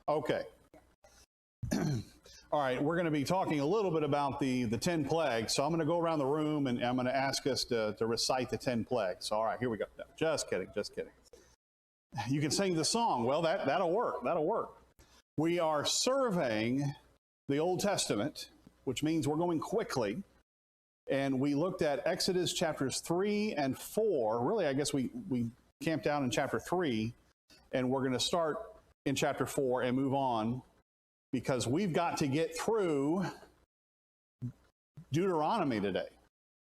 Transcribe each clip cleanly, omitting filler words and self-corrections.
Okay. All right, we're going to be talking a little bit about the 10 plagues. So I'm going to go around the room and I'm going to ask us to recite the 10 plagues. All right, here we go. No, just kidding, just kidding. You can sing the song. Well, that'll work. That'll work. We are surveying the Old Testament, which means we're going quickly. And we looked at Exodus chapters 3 and 4. Really, I guess we camped out in chapter 3, and we're going to start in chapter 4 and move on, because we've got to get through Deuteronomy today.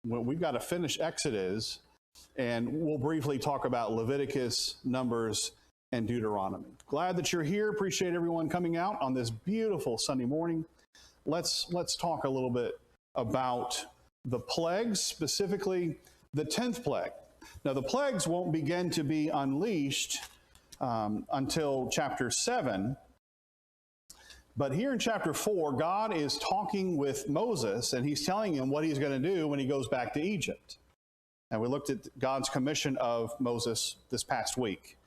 We've got to finish Exodus, and we'll briefly talk about Leviticus, Numbers, and Deuteronomy. Glad that you're here. Appreciate everyone coming out on this beautiful Sunday morning. Let's talk a little bit about the plagues, specifically the 10th plague. Now, the plagues won't begin to be unleashed until chapter 7. But here in chapter 4, God is talking with Moses, and he's telling him what he's going to do when he goes back to Egypt. And we looked at God's commission of Moses this past week.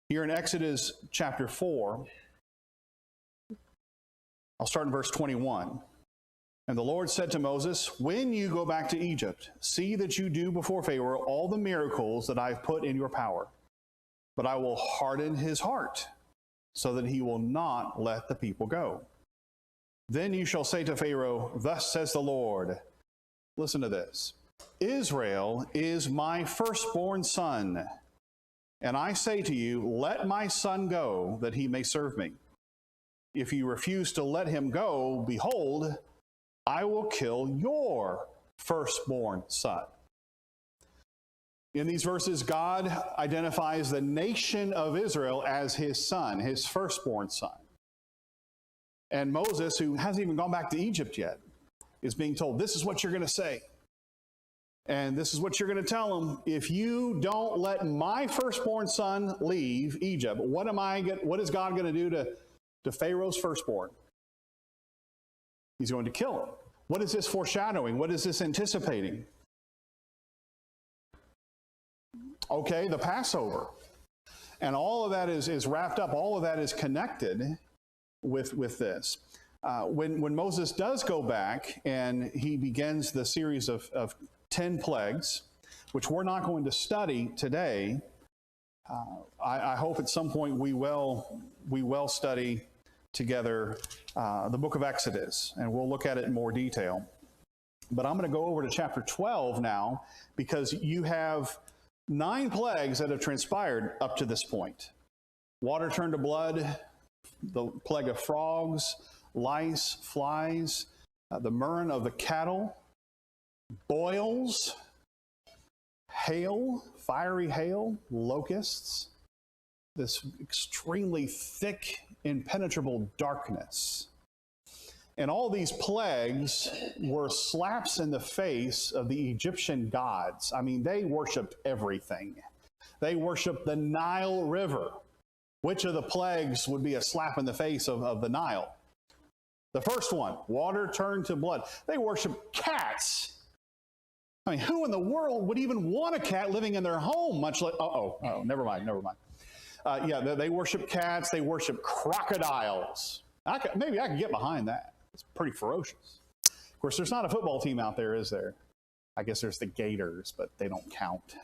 Here in Exodus chapter 4, I'll start in verse 21. And the Lord said to Moses, when you go back to Egypt, see that you do before Pharaoh all the miracles that I've put in your power. But I will harden his heart, so that he will not let the people go. Then you shall say to Pharaoh, thus says the Lord, listen to this, Israel is my firstborn son, and I say to you, let my son go, that he may serve me. If you refuse to let him go, behold, I will kill your firstborn son. In these verses, God identifies the nation of Israel as his son, his firstborn son. And Moses, who hasn't even gone back to Egypt yet, is being told, this is what you're going to say. And this is what you're going to tell him. If you don't let my firstborn son leave Egypt, what is God going to do to Pharaoh's firstborn? He's going to kill him. What is this foreshadowing? What is this anticipating? Okay, the Passover. And all of that is wrapped up. All of that is connected with this. When Moses does go back and he begins the series of 10 plagues, which we're not going to study today, I hope at some point we will study together the book of Exodus, and we'll look at it in more detail. But I'm going to go over to chapter 12 now, because you have 9 plagues that have transpired up to this point. Water turned to blood, the plague of frogs, lice, flies, the murrain of the cattle, boils, hail, fiery hail, locusts, this extremely thick, impenetrable darkness. And all these plagues were slaps in the face of the Egyptian gods. I mean, they worshiped everything. They worshiped the Nile River. Which of the plagues would be a slap in the face of the Nile? The first one, water turned to blood. They worshiped cats. I mean, who in the world would even want a cat living in their home, much like, never mind. They worship cats. They worship crocodiles. Maybe I could get behind that. It's pretty ferocious. Of course, there's not a football team out there, is there? I guess there's the Gators, but they don't count.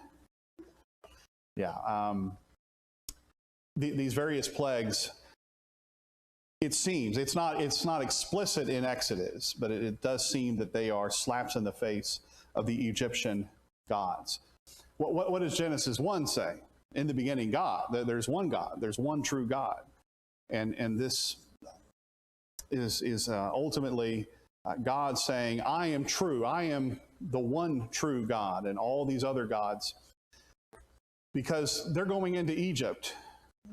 Yeah. These various plagues, it seems, it's not explicit in Exodus, but it does seem that they are slaps in the face of the Egyptian gods. What does Genesis 1 say? In the beginning, God. There's one God. There's one true God. And this is ultimately God saying, I am true. I am the one true God, and all these other gods, because they're going into Egypt.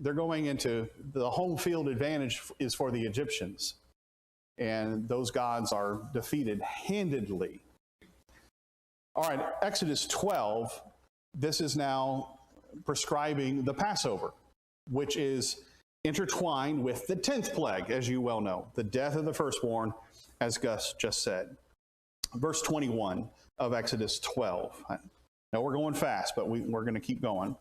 They're going into the home field advantage is for the Egyptians. And those gods are defeated handedly. All right, Exodus 12, this is now prescribing the Passover, which is intertwined with the 10th plague, as you well know, the death of the firstborn, as Gus just said. Verse 21 of Exodus 12. Now we're going fast, but we're going to keep going.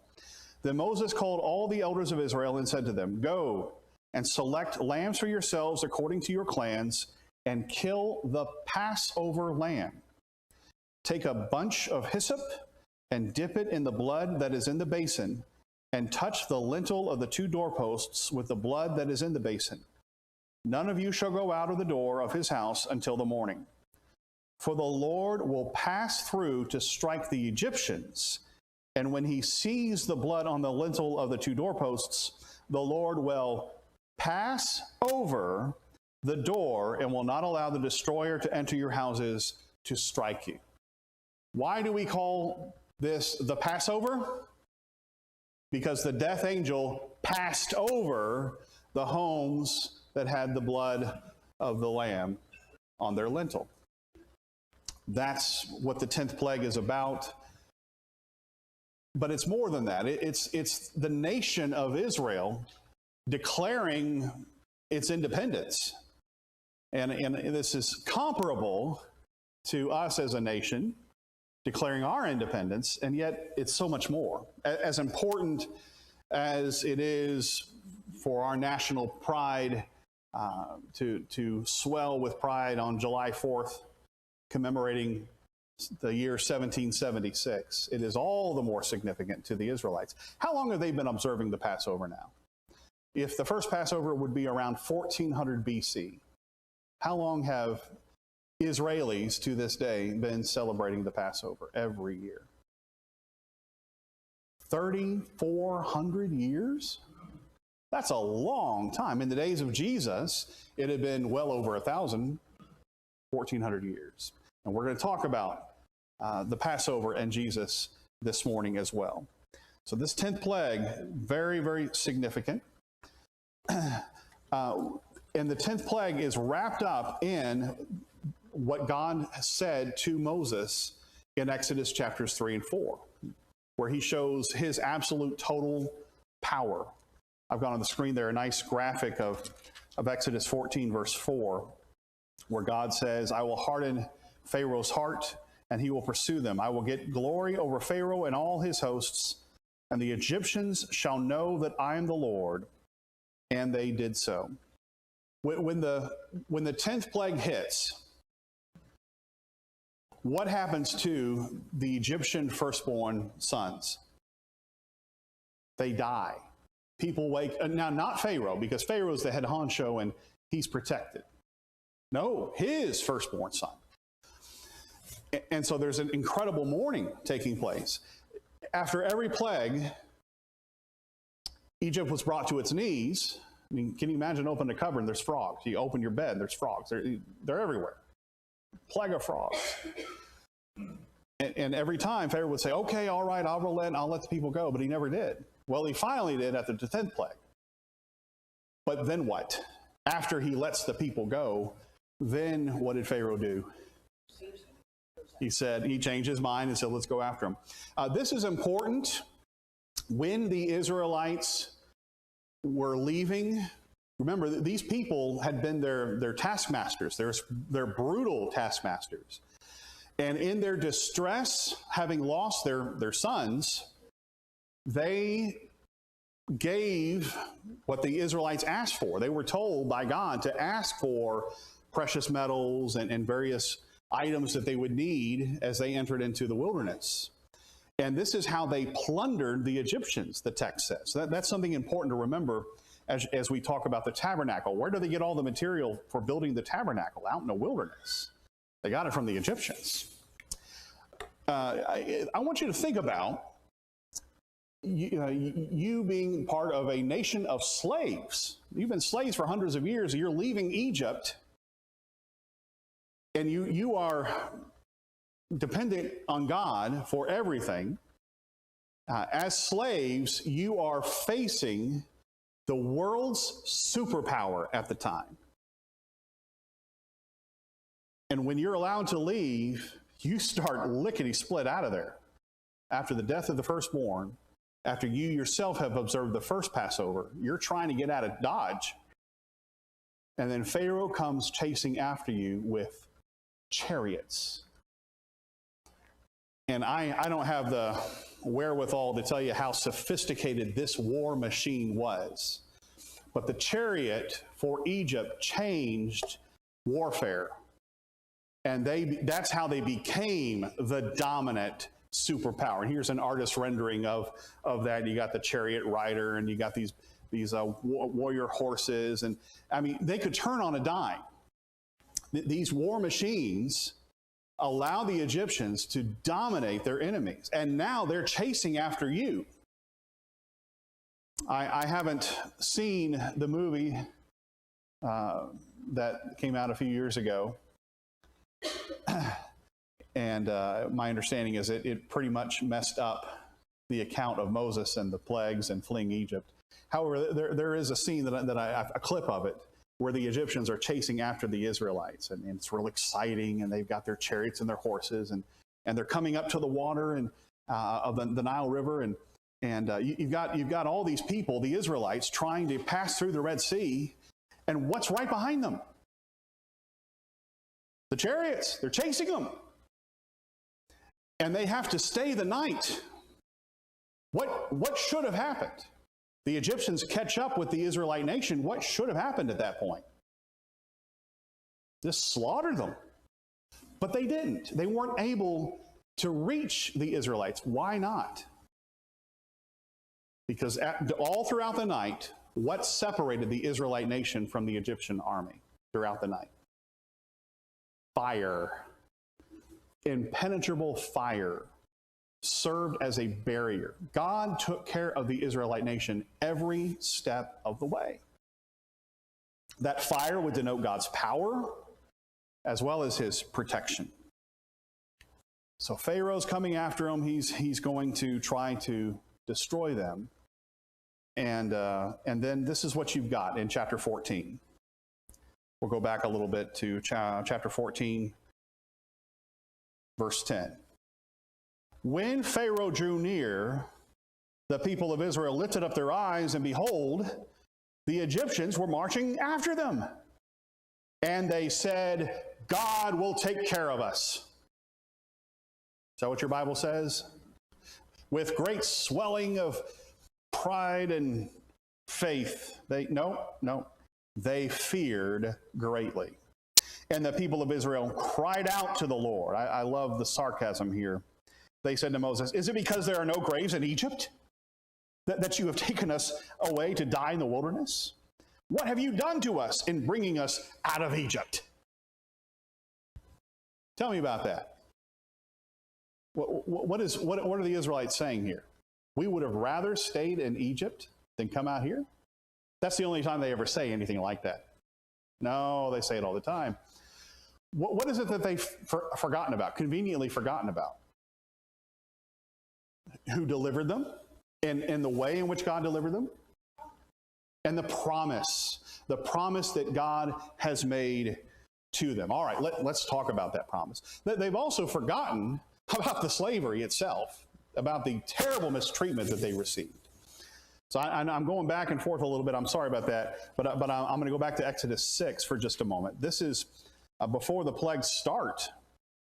Then Moses called all the elders of Israel and said to them, go, and select lambs for yourselves according to your clans, and kill the Passover lamb. Take a bunch of hyssop and dip it in the blood that is in the basin, and touch the lintel of the 2 doorposts with the blood that is in the basin. None of you shall go out of the door of his house until the morning. For the Lord will pass through to strike the Egyptians, and when he sees the blood on the lintel of the 2 doorposts, the Lord will pass over the door and will not allow the destroyer to enter your houses to strike you. Why do we call this the Passover? Because the death angel passed over the homes that had the blood of the lamb on their lintel. That's what the 10th plague is about. But it's more than that. It's the nation of Israel declaring its independence. And this is comparable to us as a nation declaring our independence, and yet it's so much more. As important as it is for our national pride to swell with pride on July 4th, commemorating the year 1776, it is all the more significant to the Israelites. How long have they been observing the Passover now? If the first Passover would be around 1400 BC, how long have Israelis to this day been celebrating the Passover every year? 3,400 years? That's a long time. In the days of Jesus, it had been well over 1,000, 1,400 years. And we're going to talk about the Passover and Jesus this morning as well. So this 10th plague, very, very significant. And the 10th plague is wrapped up in what God said to Moses in Exodus chapters 3 and 4, where he shows his absolute total power. I've got on the screen there a nice graphic of Exodus 14 verse 4, where God says, I will harden Pharaoh's heart and he will pursue them. I will get glory over Pharaoh and all his hosts, and the Egyptians shall know that I am the Lord. And they did so. When the 10th plague hits, what happens to the Egyptian firstborn sons? They die. People wake, now not Pharaoh, because Pharaoh's the head honcho and he's protected. No, his firstborn son. And so there's an incredible mourning taking place. After every plague, Egypt was brought to its knees. I mean, can you imagine opening a cupboard and there's frogs? You open your bed, there's frogs. They're everywhere. Plague of frogs. And every time Pharaoh would say, okay, all right, I'll let the people go, but he never did. Well, he finally did after the 10th plague. But then what? After he lets the people go, then what did Pharaoh do? He changed his mind and said, let's go after him. This is important. When the Israelites were leaving, remember, these people had been their taskmasters, their brutal taskmasters. And in their distress, having lost their sons, they gave what the Israelites asked for. They were told by God to ask for precious metals and various items that they would need as they entered into the wilderness. And this is how they plundered the Egyptians, the text says. That's something important to remember as we talk about the tabernacle. Where do they get all the material for building the tabernacle? Out in the wilderness. They got it from the Egyptians. I want you to think about you being part of a nation of slaves. You've been slaves for hundreds of years. You're leaving Egypt, and you are dependent on God for everything. As slaves, you are facing the world's superpower at the time. And when you're allowed to leave, you start lickety-split out of there. After the death of the firstborn, after you yourself have observed the first Passover, you're trying to get out of Dodge. And then Pharaoh comes chasing after you with chariots. And I don't have the wherewithal to tell you how sophisticated this war machine was. But the chariot for Egypt changed warfare. And that's how they became the dominant superpower. And here's an artist rendering of that. You got the chariot rider, and you got these warrior horses. And I mean, they could turn on a dime. These war machines allow the Egyptians to dominate their enemies. And now they're chasing after you. I haven't seen the movie that came out a few years ago. And my understanding is it pretty much messed up the account of Moses and the plagues and fleeing Egypt. However, there is a scene a clip of it, where the Egyptians are chasing after the Israelites, and it's real exciting, and they've got their chariots and their horses, and they're coming up to the water and of the Nile River, and you've got all these people, the Israelites, trying to pass through the Red Sea, and what's right behind them? The chariots. They're chasing them, and they have to stay the night. What should have happened? The Egyptians catch up with the Israelite nation. What should have happened at that point? Just slaughter them. But they didn't. They weren't able to reach the Israelites. Why not? Because all throughout the night, what separated the Israelite nation from the Egyptian army throughout the night? Fire. Impenetrable fire served as a barrier. God took care of the Israelite nation every step of the way. That fire would denote God's power as well as his protection. So Pharaoh's coming after him. He's going to try to destroy them. And then this is what you've got in chapter 14. We'll go back a little bit to chapter 14, verse 10. When Pharaoh drew near, the people of Israel lifted up their eyes, and behold, the Egyptians were marching after them. And they said, God will take care of us. Is that what your Bible says? With great swelling of pride and faith. They feared greatly. And the people of Israel cried out to the Lord. I love the sarcasm here. They said to Moses, is it because there are no graves in Egypt that you have taken us away to die in the wilderness? What have you done to us in bringing us out of Egypt? Tell me about that. What are the Israelites saying here? We would have rather stayed in Egypt than come out here? That's the only time they ever say anything like that. No, they say it all the time. What is it that they've forgotten about, conveniently forgotten about? Who delivered them, and the way in which God delivered them, and the promise that God has made to them. All right, let's talk about that promise. They've also forgotten about the slavery itself, about the terrible mistreatment that they received. So I'm going back and forth a little bit. I'm sorry about that, but I'm going to go back to Exodus 6 for just a moment. This is before the plagues start.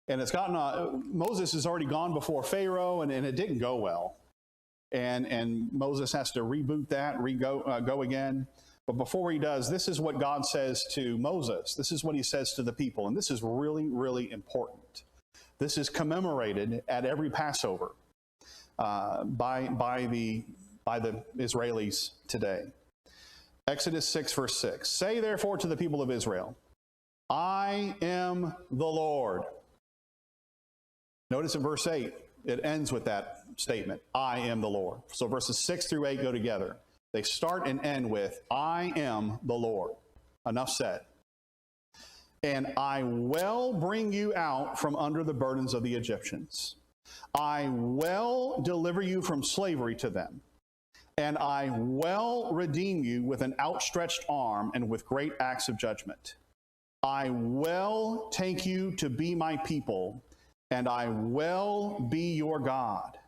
And it's gotten, Moses has already gone before Pharaoh, and it didn't go well. And Moses has to reboot that, go again. But before he does, this is what God says to Moses. This is what he says to the people. And this is really, really important. This is commemorated at every Passover by the Israelis today. Exodus 6, verse 6. Say therefore to the people of Israel, I am the Lord. Notice in verse 8, it ends with that statement, I am the Lord. So verses 6 through 8 go together. They start and end with, I am the Lord. Enough said. And I will bring you out from under the burdens of the Egyptians. I will deliver you from slavery to them. And I will redeem you with an outstretched arm and with great acts of judgment. I will take you to be my people, and I will be your God.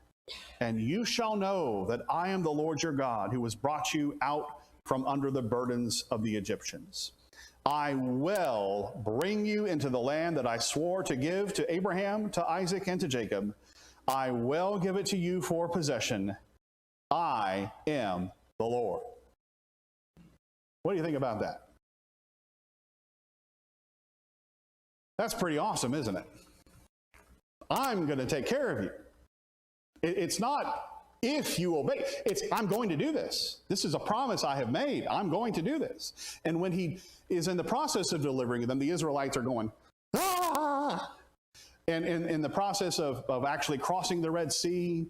And you shall know that I am the Lord your God, who has brought you out from under the burdens of the Egyptians. I will bring you into the land that I swore to give to Abraham, to Isaac, and to Jacob. I will give it to you for possession. I am the Lord. What do you think about that? That's pretty awesome, isn't it? I'm going to take care of you. It's not if you obey. It's I'm going to do this. This is a promise I have made. I'm going to do this. And when he is in the process of delivering them, the Israelites are going, ah! And in the process of actually crossing the Red Sea,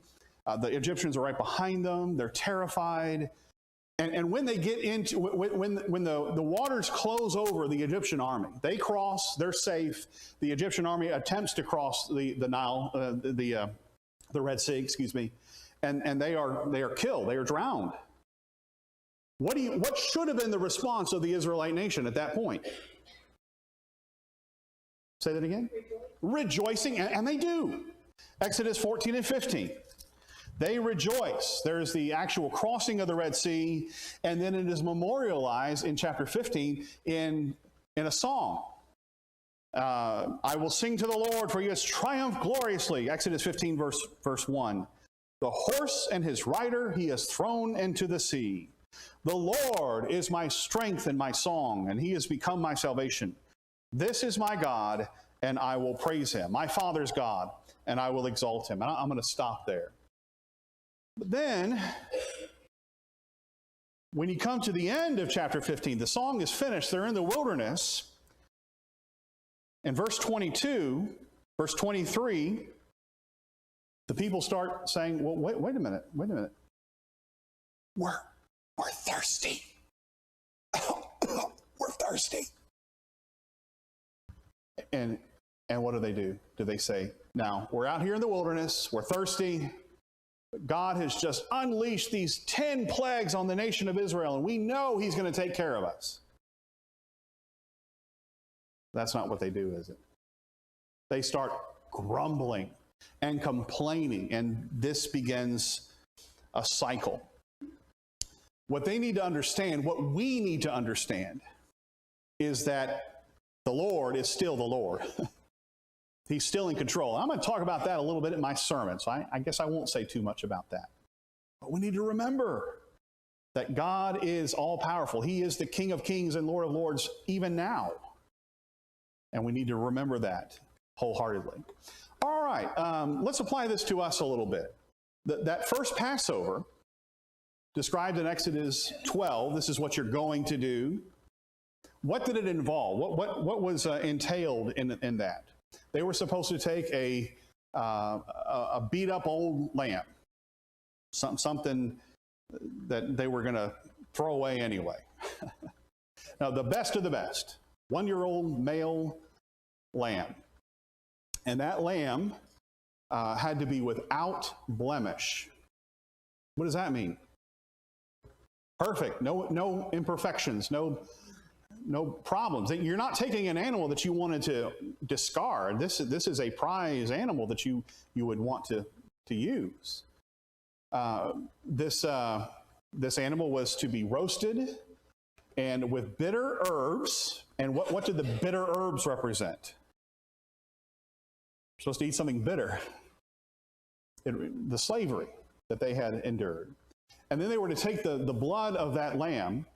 the Egyptians are right behind them. They're terrified. And when they get into, when the waters close over the Egyptian army, they cross, they're safe. The Egyptian army attempts to cross the Nile, the Red Sea, excuse me, and they are killed. They are drowned. What should have been the response of the Israelite nation at that point? Say that again? Rejoicing, and they do. Exodus 14 and 15. They rejoice. There's the actual crossing of the Red Sea, and then it is memorialized in chapter 15 in a song. I will sing to the Lord, for he has triumphed gloriously. Exodus 15, verse 1. The horse and his rider he has thrown into the sea. The Lord is my strength and my song, and he has become my salvation. This is my God, and I will praise him. My Father's God, and I will exalt him. And I'm going to stop there. But then, when you come to the end of chapter 15, the song is finished. They're in the wilderness. In verse 22, verse 23, the people start saying, well, wait a minute. We're thirsty. We're thirsty. And what do? Do they say, now, we're out here in the wilderness, we're thirsty. God has just unleashed these 10 plagues on the nation of Israel, and we know he's going to take care of us. That's not what they do, is it? They start grumbling and complaining, and this begins a cycle. What they need to understand, what we need to understand, is that the Lord is still the Lord. He's still in control. I'm going to talk about that a little bit in my sermon, so I guess I won't say too much about that. But we need to remember that God is all-powerful. He is the King of kings and Lord of lords even now. And we need to remember that wholeheartedly. All right, let's apply this to us a little bit. That first Passover, described in Exodus 12, this is what you're going to do. What did it involve? What was entailed in that? They were supposed to take a beat-up old lamb, something that they were going to throw away anyway. Now, the best of the best, 1-year-old male lamb. And that lamb had to be without blemish. What does that mean? Perfect. No imperfections, no problems. You're not taking an animal that you wanted to discard. This is a prize animal that you would want to use. This animal was to be roasted and with bitter herbs. And what did the bitter herbs represent? You're supposed to eat something bitter. The slavery that they had endured. And then they were to take the blood of that lamb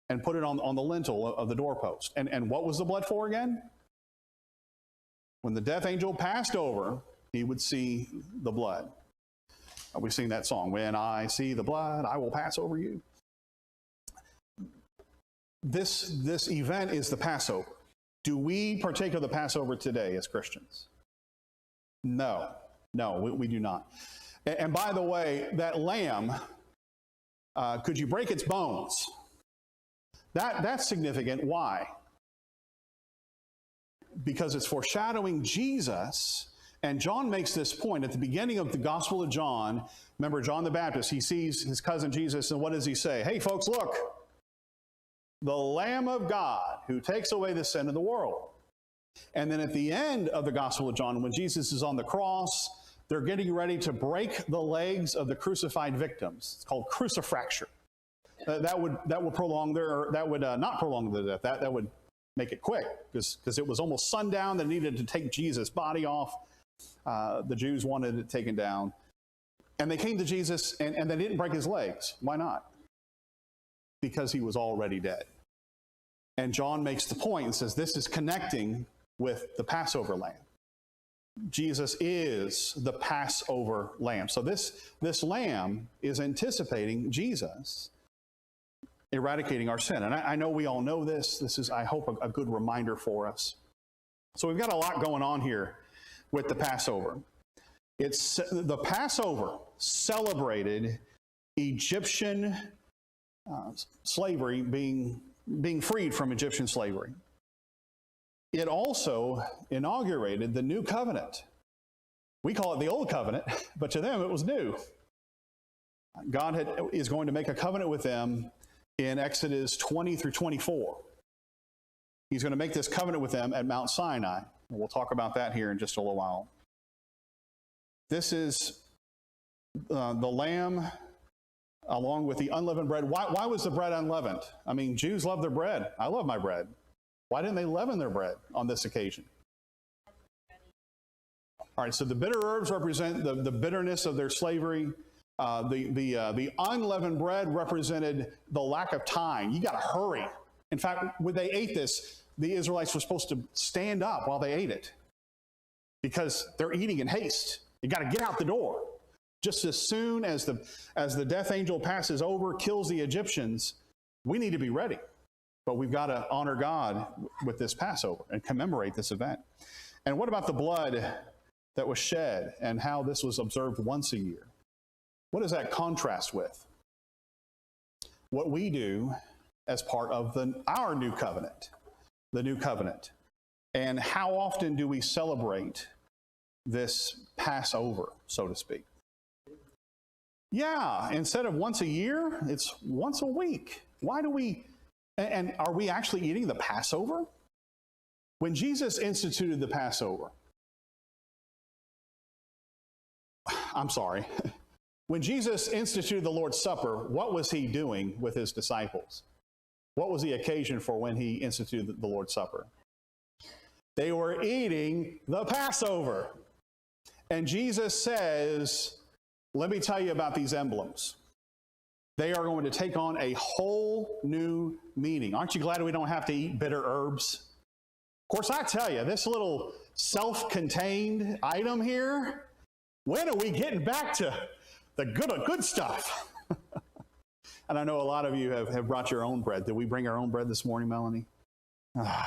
and put it on the lintel of the doorpost. And what was the blood for again? When the death angel passed over, he would see the blood. We sing that song, when I see the blood, I will pass over you. This event is the Passover. Do we partake of the Passover today as Christians? No, we do not. And by the way, that lamb, could you break its bones? That's significant. Why? Because it's foreshadowing Jesus, and John makes this point at the beginning of the Gospel of John. Remember, John the Baptist, he sees his cousin Jesus, and what does he say? Hey, folks, look, the Lamb of God who takes away the sin of the world. And then at the end of the Gospel of John, when Jesus is on the cross, they're getting ready to break the legs of the crucified victims. It's called crucifraction. That would prolong not prolong the death. That would make it quick because it was almost sundown. They needed to take Jesus' body off. The Jews wanted it taken down, and they came to Jesus and they didn't break his legs. Why not? because he was already dead. And John makes the point and says this is connecting with the Passover lamb. Jesus is the Passover lamb. So this lamb is anticipating Jesus eradicating our sin. And I know we all know this. This is, I hope, a good reminder for us. So we've got a lot going on here with the Passover. It's the Passover celebrated Egyptian slavery, being freed from Egyptian slavery. It also inaugurated the new covenant. We call it the old covenant, but to them it was new. God is going to make a covenant with them in Exodus 20 through 24. He's going to make this covenant with them at Mount Sinai. And we'll talk about that here in just a little while. This is the lamb along with the unleavened bread. Why was the bread unleavened? I mean, Jews love their bread. I love my bread. Why didn't they leaven their bread on this occasion? All right, so the bitter herbs represent the bitterness of their slavery. The unleavened bread represented the lack of time. You got to hurry. In fact, when they ate this, the Israelites were supposed to stand up while they ate it because they're eating in haste. You got to get out the door. Just as soon as the death angel passes over, kills the Egyptians, we need to be ready. But we've got to honor God with this Passover and commemorate this event. And what about the blood that was shed and how this was observed once a year? What does that contrast with? What we do as part of our new covenant, the new covenant. And how often do we celebrate this Passover, so to speak? Yeah, instead of once a year, it's once a week. Why do we, and are we actually eating the Passover? When Jesus instituted the Passover, I'm sorry, when Jesus instituted the Lord's Supper, what was he doing with his disciples? What was the occasion for when he instituted the Lord's Supper? They were eating the Passover. And Jesus says, let me tell you about these emblems. They are going to take on a whole new meaning. Aren't you glad we don't have to eat bitter herbs? Of course, I tell you, this little self-contained item here, when are we getting back to the good stuff? And I know a lot of you have brought your own bread. Did we bring our own bread this morning, Melanie?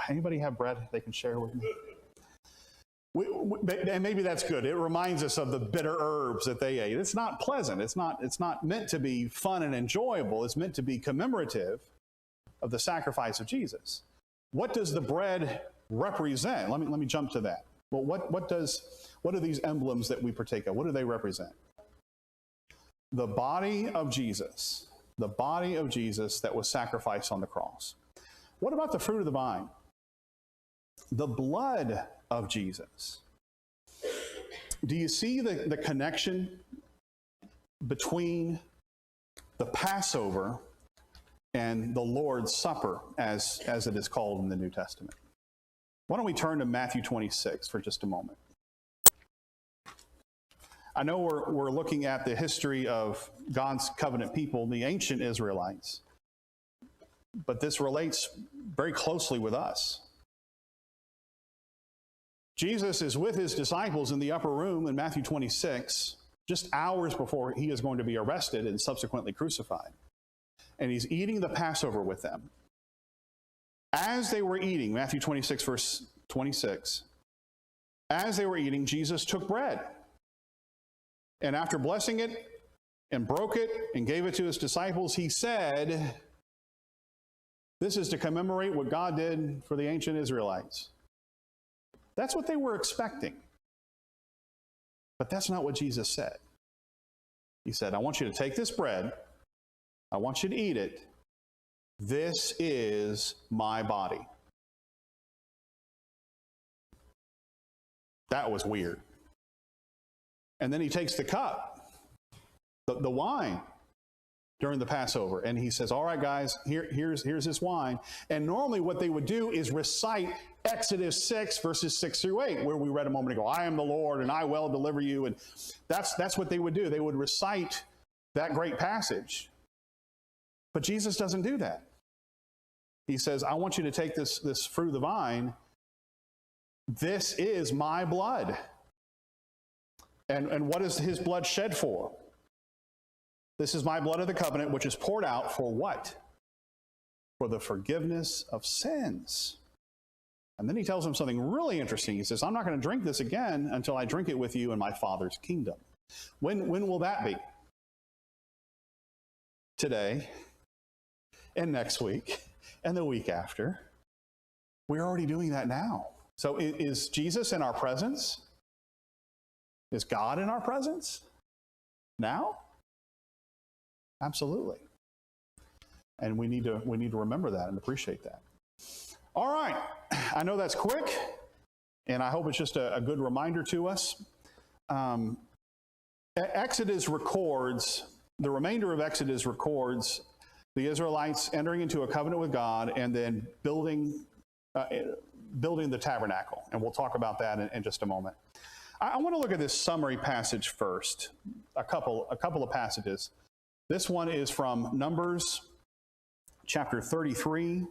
Anybody have bread they can share with me? And maybe that's good. It reminds us of the bitter herbs that they ate. It's not pleasant. It's not meant to be fun and enjoyable. It's meant to be commemorative of the sacrifice of Jesus. What does the bread represent? Let me jump to that. Well, what are these emblems that we partake of? What do they represent? The body of Jesus. The body of Jesus that was sacrificed on the cross. What about the fruit of the vine? The blood of Jesus. Do you see the connection between the Passover and the Lord's Supper, as it is called in the New Testament? Why don't we turn to Matthew 26 for just a moment? I know we're looking at the history of God's covenant people, the ancient Israelites, but this relates very closely with us. Jesus is with his disciples in the upper room in Matthew 26, just hours before he is going to be arrested and subsequently crucified. And he's eating the Passover with them. As they were eating, Matthew 26, verse 26, as they were eating, Jesus took bread. And after blessing it and broke it and gave it to his disciples, he said, this is to commemorate what God did for the ancient Israelites. That's what they were expecting. But that's not what Jesus said. He said, I want you to take this bread. I want you to eat it. This is my body. That was weird. And then he takes the cup, the wine, during the Passover. And he says, all right, guys, here's this wine. And normally what they would do is recite Exodus 6, verses 6 through 8, where we read a moment ago, I am the Lord, and I will deliver you. And that's what they would do. They would recite that great passage. But Jesus doesn't do that. He says, I want you to take this fruit of the vine. This is my blood. And what is his blood shed for? This is my blood of the covenant, which is poured out for what? For the forgiveness of sins. And then he tells him something really interesting. He says, I'm not going to drink this again until I drink it with you in my Father's kingdom. When will that be? Today, and next week, and the week after. We're already doing that now. So is Jesus in our presence? Is God in our presence now? Absolutely. And we need to remember that and appreciate that. All right. I know that's quick, and I hope it's just a good reminder to us. Exodus records, the remainder of Exodus records the Israelites entering into a covenant with God and then building the tabernacle. And we'll talk about that in just a moment. I want to look at this summary passage first, a couple of passages. This one is from Numbers chapter 33.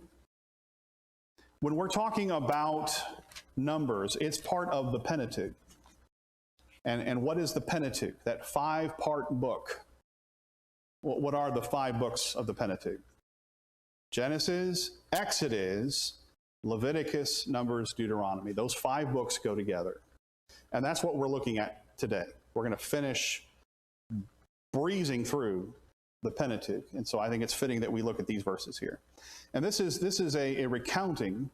When we're talking about Numbers, it's part of the Pentateuch. And what is the Pentateuch? That 5-part book. What are the 5 books of the Pentateuch? Genesis, Exodus, Leviticus, Numbers, Deuteronomy. Those 5 books go together. And that's what we're looking at today. We're going to finish breezing through the Pentateuch. And so I think it's fitting that we look at these verses here. And this is a recounting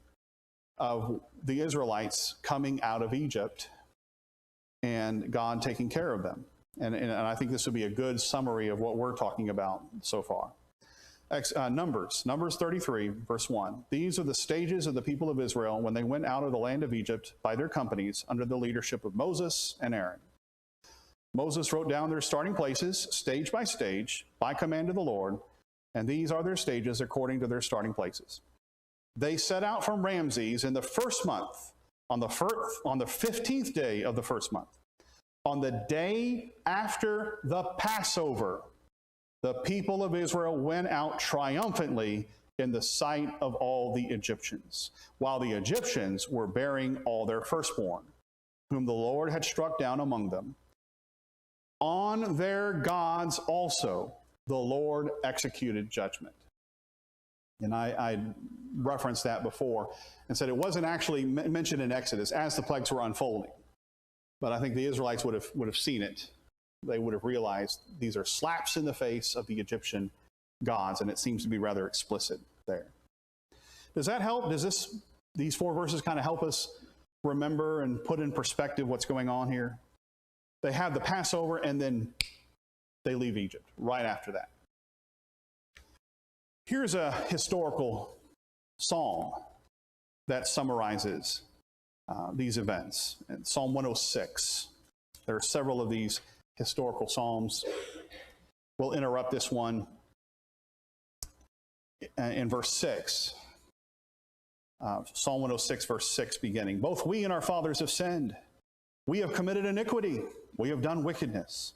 of the Israelites coming out of Egypt and God taking care of them. And I think this would be a good summary of what we're talking about so far. Numbers 33, verse 1. These are the stages of the people of Israel when they went out of the land of Egypt by their companies under the leadership of Moses and Aaron. Moses wrote down their starting places, stage by stage, by command of the Lord, and these are their stages according to their starting places. They set out from Ramses in the first month, on the 15th day of the first month. On the day after the Passover, the people of Israel went out triumphantly in the sight of all the Egyptians, while the Egyptians were bearing all their firstborn, whom the Lord had struck down among them. On their gods also the Lord executed judgment. And I referenced that before and said it wasn't actually mentioned in Exodus as the plagues were unfolding. But I think the Israelites would have seen it. They would have realized these are slaps in the face of the Egyptian gods, and it seems to be rather explicit there. Does that help? Does these 4 verses kind of help us remember and put in perspective what's going on here? They have the Passover, and then they leave Egypt right after that. Here's a historical psalm that summarizes these events. In Psalm 106. There are several of these historical psalms. We'll interrupt this one in verse 6. Psalm 106, verse 6 beginning. Both we and our fathers have sinned. We have committed iniquity. We have done wickedness.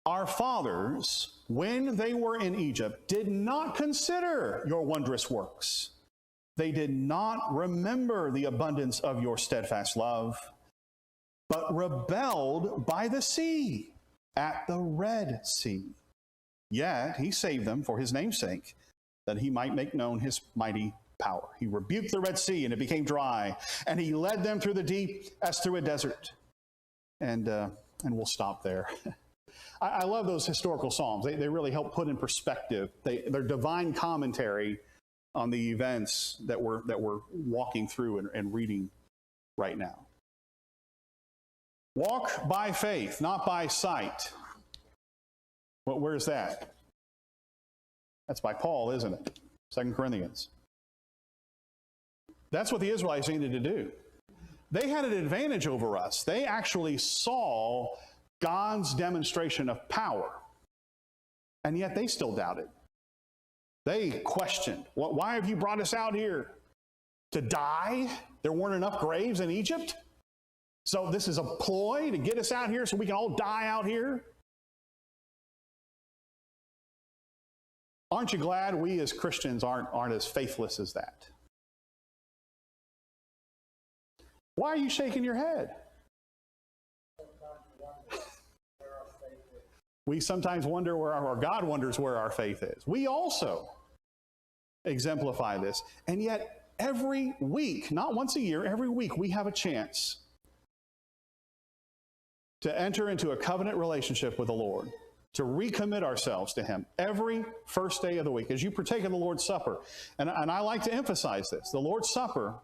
Our fathers, when they were in Egypt, did not consider your wondrous works. They did not remember the abundance of your steadfast love, but rebelled by the sea, at the Red Sea. Yet he saved them for his name's sake, that he might make known his mighty power. He rebuked the Red Sea, and it became dry, and he led them through the deep as through a desert. And we'll stop there. I love those historical psalms. They really help put in perspective. They're divine commentary on the events that we're walking through and reading right now. Walk by faith, not by sight. Well, where's that? That's by Paul, isn't it? 2 Corinthians. That's what the Israelites needed to do. They had an advantage over us. They actually saw God's demonstration of power, and yet they still doubted. They questioned, why have you brought us out here? To die? There weren't enough graves in Egypt? So this is a ploy to get us out here so we can all die out here? Aren't you glad we as Christians aren't as faithless as that? Why are you shaking your head? We sometimes wonder or God wonders where our faith is. We also exemplify this. And yet, every week, not once a year, every week, we have a chance to enter into a covenant relationship with the Lord, to recommit ourselves to Him every first day of the week. As you partake of the Lord's Supper, and I like to emphasize this, the Lord's Supper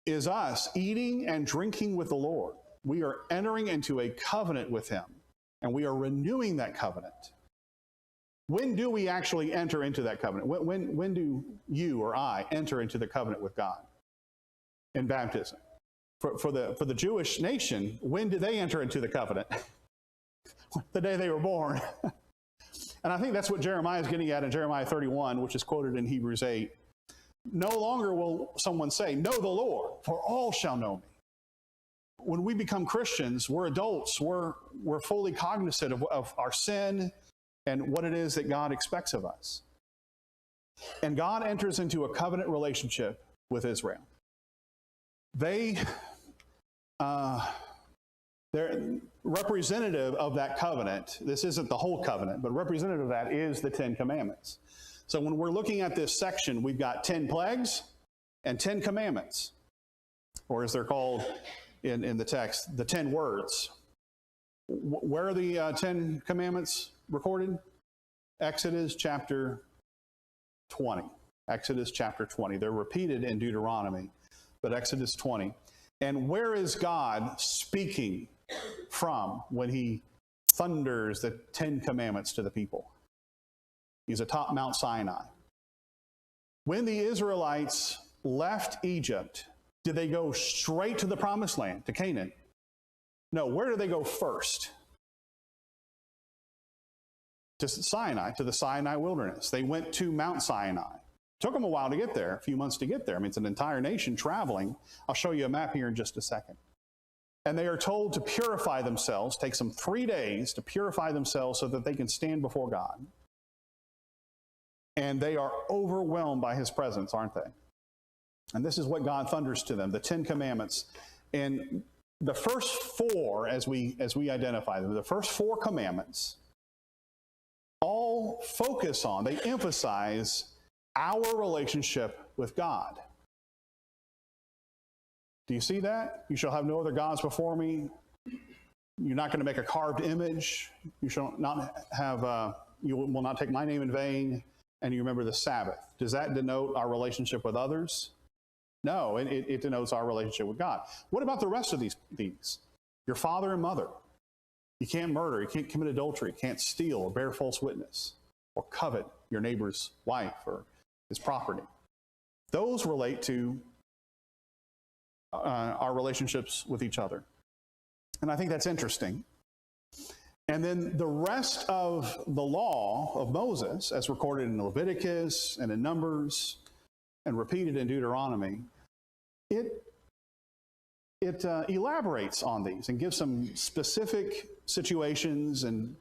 is us eating and drinking with the Lord. We are entering into a covenant with Him, and we are renewing that covenant. When do we actually enter into that covenant? When do you or I enter into the covenant with God? In baptism. For the Jewish nation, when did they enter into the covenant? The day they were born. And I think that's what Jeremiah is getting at in Jeremiah 31, which is quoted in Hebrews 8. No longer will someone say, know the Lord, for all shall know me. When we become Christians, we're adults. We're fully cognizant of our sin and what it is that God expects of us. And God enters into a covenant relationship with Israel. They're representative of that covenant. This isn't the whole covenant, but representative of that is the 10 Commandments. So when we're looking at this section, we've got 10 plagues and 10 commandments, or as they're called in the text, the 10 words. Where are the 10 commandments recorded? Exodus chapter 20. Exodus chapter 20. They're repeated in Deuteronomy, but Exodus 20. And where is God speaking from when He thunders the 10 commandments to the people? He's atop Mount Sinai. When the Israelites left Egypt, did they go straight to the promised land, to Canaan? No, where did they go first? To Sinai, to the Sinai wilderness. They went to Mount Sinai. Took them a while to get there, a few months to get there. I mean, it's an entire nation traveling. I'll show you a map here in just a second. And they are told to purify themselves. Takes them 3 days to purify themselves so that they can stand before God. And they are overwhelmed by His presence, aren't they? And this is what God thunders to them, the 10 Commandments. And the first 4, as we identify them, the first 4 commandments all focus on, they emphasize our relationship with God. Do you see that? You shall have no other gods before me. You're not going to make a carved image. You shall not have, you will not take my name in vain. And you remember the Sabbath. Does that denote our relationship with others? No, it denotes our relationship with God. What about the rest of these? Your father and mother. You can't murder. You can't commit adultery. You can't steal or bear false witness or covet your neighbor's wife or his property. Those relate to our relationships with each other. And I think that's interesting. And then the rest of the law of Moses, as recorded in Leviticus and in Numbers and repeated in Deuteronomy, it elaborates on these and gives some specific situations, and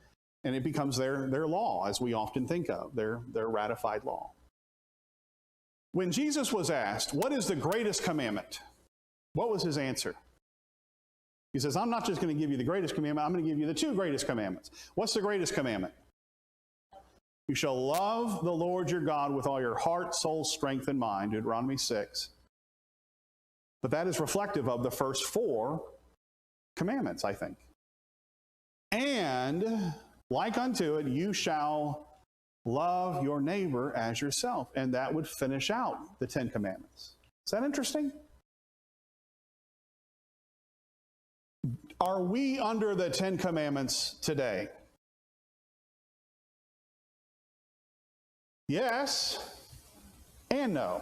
it becomes their law, as we often think of, their ratified law. When Jesus was asked, what is the greatest commandment? What was His answer? He says, I'm not just going to give you the greatest commandment, I'm going to give you the 2 greatest commandments. What's the greatest commandment? You shall love the Lord your God with all your heart, soul, strength, and mind, Deuteronomy 6. But that is reflective of the first 4 commandments, I think. And like unto it, you shall love your neighbor as yourself. And that would finish out the 10 commandments. Is that interesting? Are we under the 10 commandments today? Yes and no.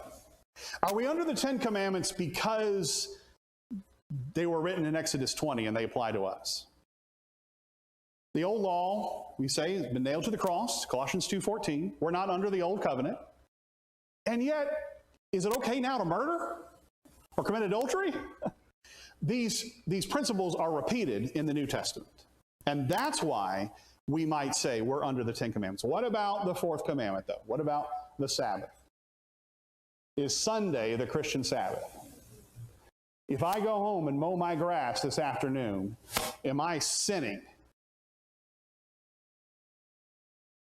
Are we under the 10 commandments because they were written in Exodus 20 and they apply to us? The old law, we say, has been nailed to the cross, Colossians 2:14. We're not under the old covenant. And yet, is it okay now to murder or commit adultery? These principles are repeated in the New Testament. And that's why we might say we're under the 10 commandments. What about the fourth commandment, though? What about the Sabbath? Is Sunday the Christian Sabbath? If I go home and mow my grass this afternoon, am I sinning?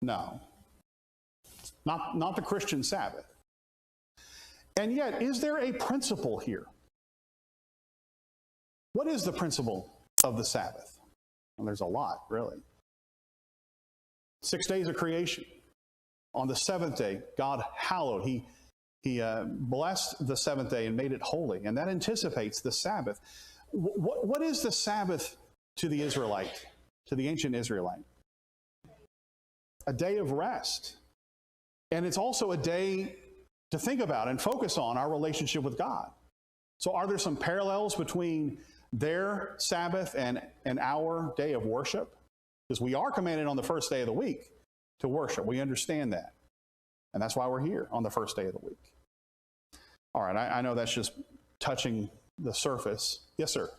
No. Not the Christian Sabbath. And yet, is there a principle here? What is the principle of the Sabbath? Well, there's a lot, really. 6 days of creation. On the seventh day, God hallowed. He blessed the seventh day and made it holy. And that anticipates the Sabbath. What is the Sabbath to the Israelite, to the ancient Israelite? A day of rest. And it's also a day to think about and focus on our relationship with God. So are there some parallels between their Sabbath and our day of worship? Because we are commanded on the first day of the week to worship. We understand that. And that's why we're here on the first day of the week. All right, I know that's just touching the surface. Yes, sir.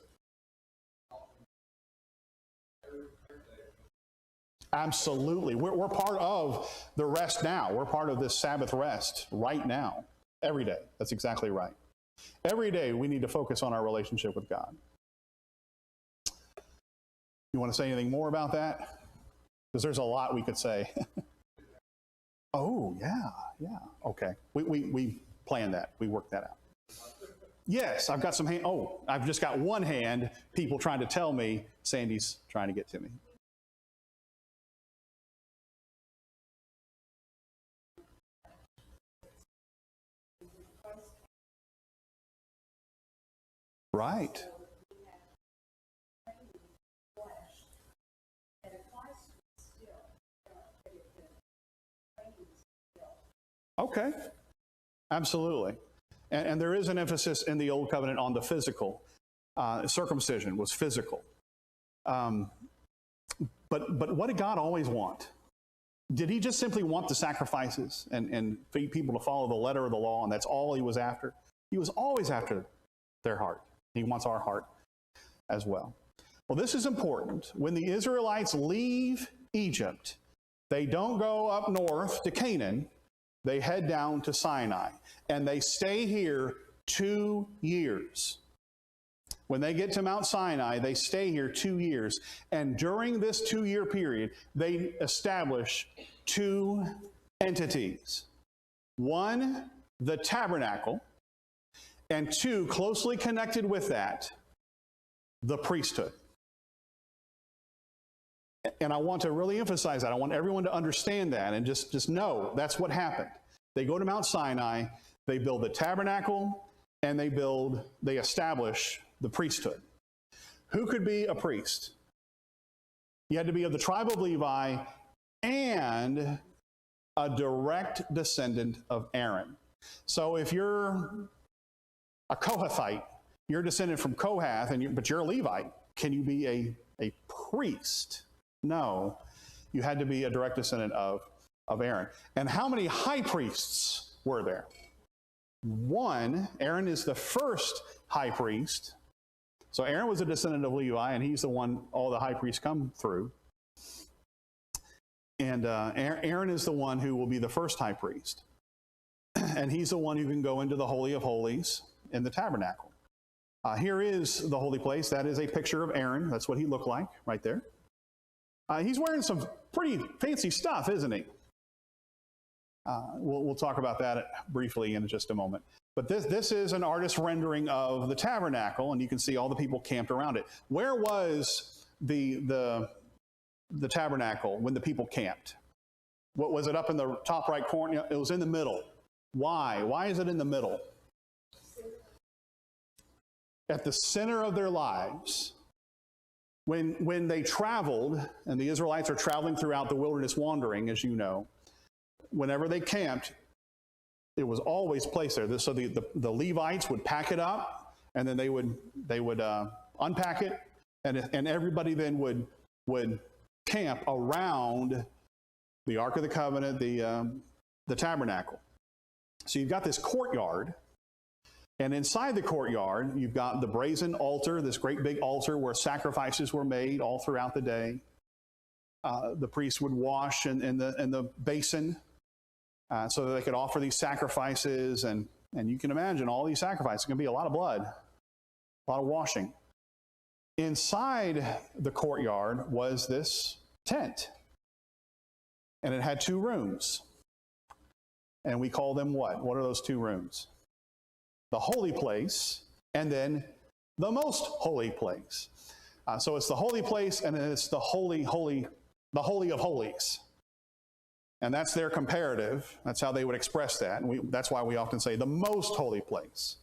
Absolutely. We're part of the rest now. We're part of this Sabbath rest right now, every day. That's exactly right. Every day we need to focus on our relationship with God. You want to say anything more about that? Because there's a lot we could say. Oh, yeah. Okay. We planned that. We worked that out. Yes, I've got some hand. Oh, I've just got one hand. People trying to tell me Sandy's trying to get to me. Right. Okay. Absolutely. And there is an emphasis in the Old Covenant on the physical. Circumcision was physical. But what did God always want? Did he just simply want the sacrifices and people to follow the letter of the law, and that's all he was after? He was always after their heart. He wants our heart as well. Well, this is important. When the Israelites leave Egypt, they don't go up north to Canaan. They head down to Sinai, and they stay here 2 years. When they get to Mount Sinai, they stay here 2 years. And during this 2-year period, they establish 2 entities. 1, the tabernacle, and 2, closely connected with that, the priesthood. And I want to really emphasize that. I want everyone to understand that and just know that's what happened. They go to Mount Sinai, they build the tabernacle, and they establish the priesthood. Who could be a priest? You had to be of the tribe of Levi and a direct descendant of Aaron. So if you're a Kohathite, you're descended from Kohath, but you're a Levite, can you be a priest? No, you had to be a direct descendant of Aaron. And how many high priests were there? 1, Aaron is the first high priest. So Aaron was a descendant of Levi, and he's the one all the high priests come through. And Aaron is the one who will be the first high priest. And he's the one who can go into the Holy of Holies in the tabernacle. Here is the holy place. That is a picture of Aaron. That's what he looked like right there. He's wearing some pretty fancy stuff, isn't he? We'll talk about that briefly in just a moment. But this is an artist's rendering of the tabernacle, and you can see all the people camped around it. Where was the tabernacle when the people camped? What was it, up in the top right corner? It was in the middle. Why? Why is it in the middle? At the center of their lives. When they traveled, and the Israelites are traveling throughout the wilderness wandering, as you know, whenever they camped, it was always placed there. So the Levites would pack it up, and then they would unpack it, and everybody then would camp around the Ark of the Covenant, the tabernacle. So you've got this courtyard, and inside the courtyard, you've got the brazen altar, this great big altar where sacrifices were made all throughout the day. The priests would wash in the basin so that they could offer these sacrifices. And you can imagine all these sacrifices. It's going to be a lot of blood, a lot of washing. Inside the courtyard was this tent. And it had 2 rooms. And we call them what? What are those 2 rooms? The holy place, and then the most holy place. So it's the holy place, and then it's the holy of holies. And that's their comparative. That's how they would express that. And that's why we often say the most holy place.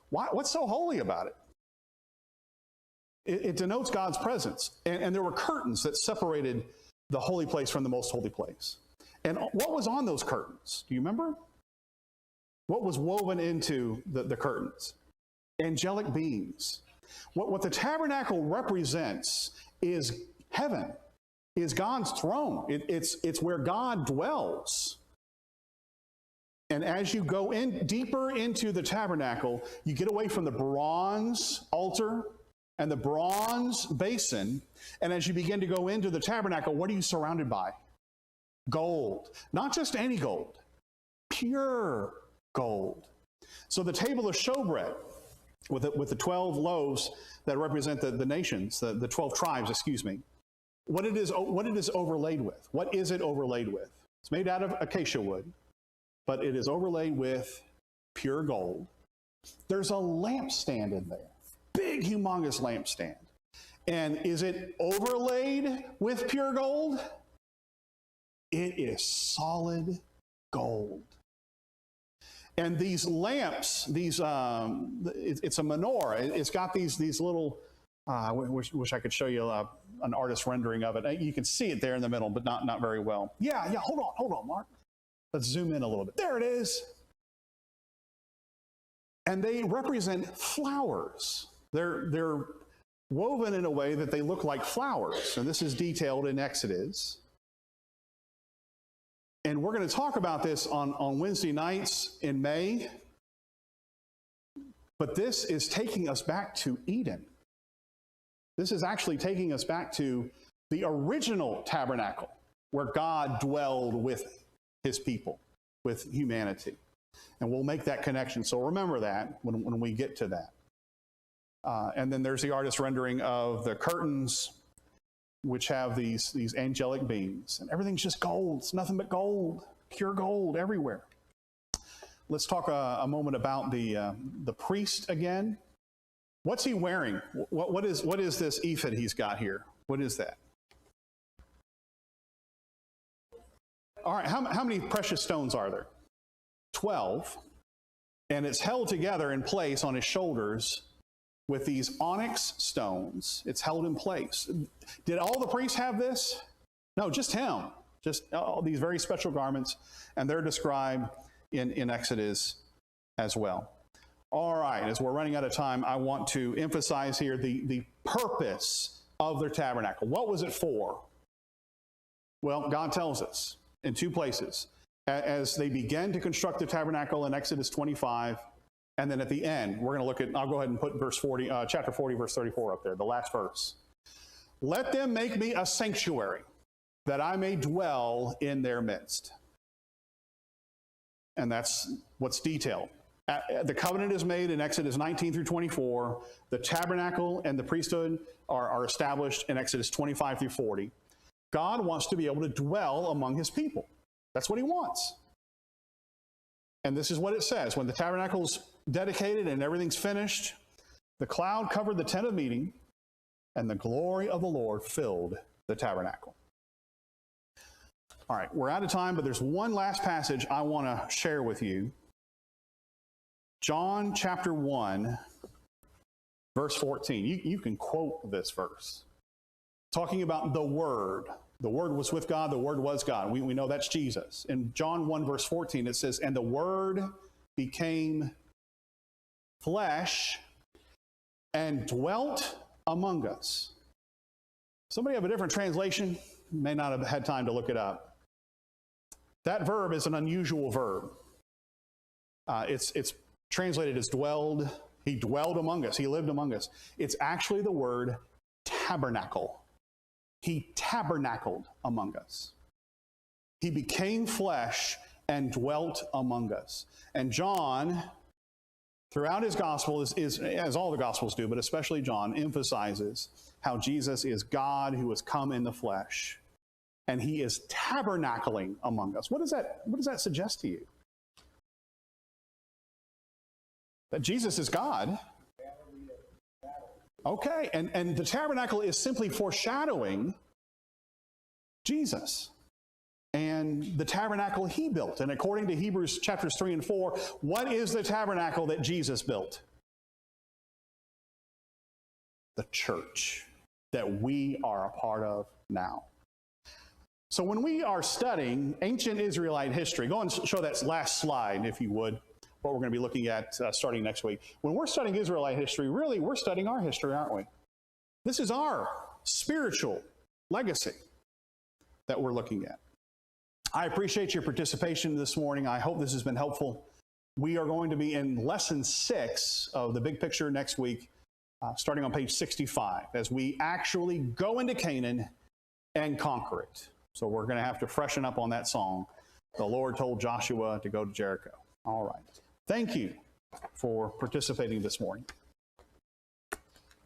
What's so holy about it? It denotes God's presence. And there were curtains that separated the holy place from the most holy place. And what was on those curtains? Do you remember? What was woven into the curtains? Angelic beings. What the tabernacle represents is heaven, is God's throne. It's where God dwells. And as you go in deeper into the tabernacle, you get away from the bronze altar and the bronze basin. And as you begin to go into the tabernacle, what are you surrounded by? Gold. Not just any gold, pure gold. So the table of showbread with the 12 loaves that represent the nations, the 12 tribes, excuse me. What it is overlaid with. What is it overlaid with? It's made out of acacia wood, but it is overlaid with pure gold. There's a lampstand in there. Big, humongous lampstand. And is it overlaid with pure gold? It is solid gold. And these lamps, it's a menorah. It's got these little, I wish I could show you an artist rendering of it. You can see it there in the middle, but not very well. Yeah, hold on, Mark. Let's zoom in a little bit. There it is. And they represent flowers. They're woven in a way that they look like flowers. And this is detailed in Exodus. And we're going to talk about this on Wednesday nights in May. But this is taking us back to Eden. This is actually taking us back to the original tabernacle where God dwelled with his people, with humanity. And we'll make that connection. So remember that when we get to that. And then there's the artist rendering of the curtains, which have these angelic beings. And everything's just gold. It's nothing but gold, pure gold everywhere. Let's talk a moment about the priest again. What's he wearing? What is this ephod he's got here? What is that? All right, how many precious stones are there? 12. And it's held together in place on his shoulders with these onyx stones. It's held in place. Did all the priests have this? No, just him. Just all these very special garments, and they're described in Exodus as well. All right, as we're running out of time, I want to emphasize here the purpose of their tabernacle. What was it for? Well, God tells us in 2 places. As they began to construct the tabernacle in Exodus 25, and then at the end, we're going to look at, I'll go ahead and put chapter 40, verse 34 up there, the last verse. Let them make me a sanctuary, that I may dwell in their midst. And that's what's detailed. The covenant is made in Exodus 19 through 24. The tabernacle and the priesthood are established in Exodus 25 through 40. God wants to be able to dwell among his people. That's what he wants. And this is what it says. When the tabernacle's dedicated and everything's finished, the cloud covered the tent of meeting, and the glory of the Lord filled the tabernacle. All right, we're out of time, but there's one last passage I want to share with you. John chapter 1, verse 14. You can quote this verse. Talking about the Word. The Word was with God, the Word was God. We know that's Jesus. In John 1, verse 14, it says, and the Word became flesh and dwelt among us. Somebody have a different translation? May not have had time to look it up. That verb is an unusual verb. It's translated as dwelled. He dwelled among us. He lived among us. It's actually the word tabernacle. He tabernacled among us. He became flesh and dwelt among us. And John, throughout his gospel, is as all the gospels do, but especially John, emphasizes how Jesus is God who has come in the flesh. And he is tabernacling among us. What does that suggest to you? That Jesus is God. Okay, and the tabernacle is simply foreshadowing Jesus and the tabernacle he built. And according to Hebrews chapters 3 and 4, what is the tabernacle that Jesus built? The church that we are a part of now. So when we are studying ancient Israelite history, go and show that last slide, if you would, what we're going to be looking at starting next week. When we're studying Israelite history, really, we're studying our history, aren't we? This is our spiritual legacy that we're looking at. I appreciate your participation this morning. I hope this has been helpful. We are going to be in lesson 6 of the big picture next week, starting on page 65, as we actually go into Canaan and conquer it. So we're going to have to freshen up on that song. The Lord told Joshua to go to Jericho. All right. Thank you for participating this morning.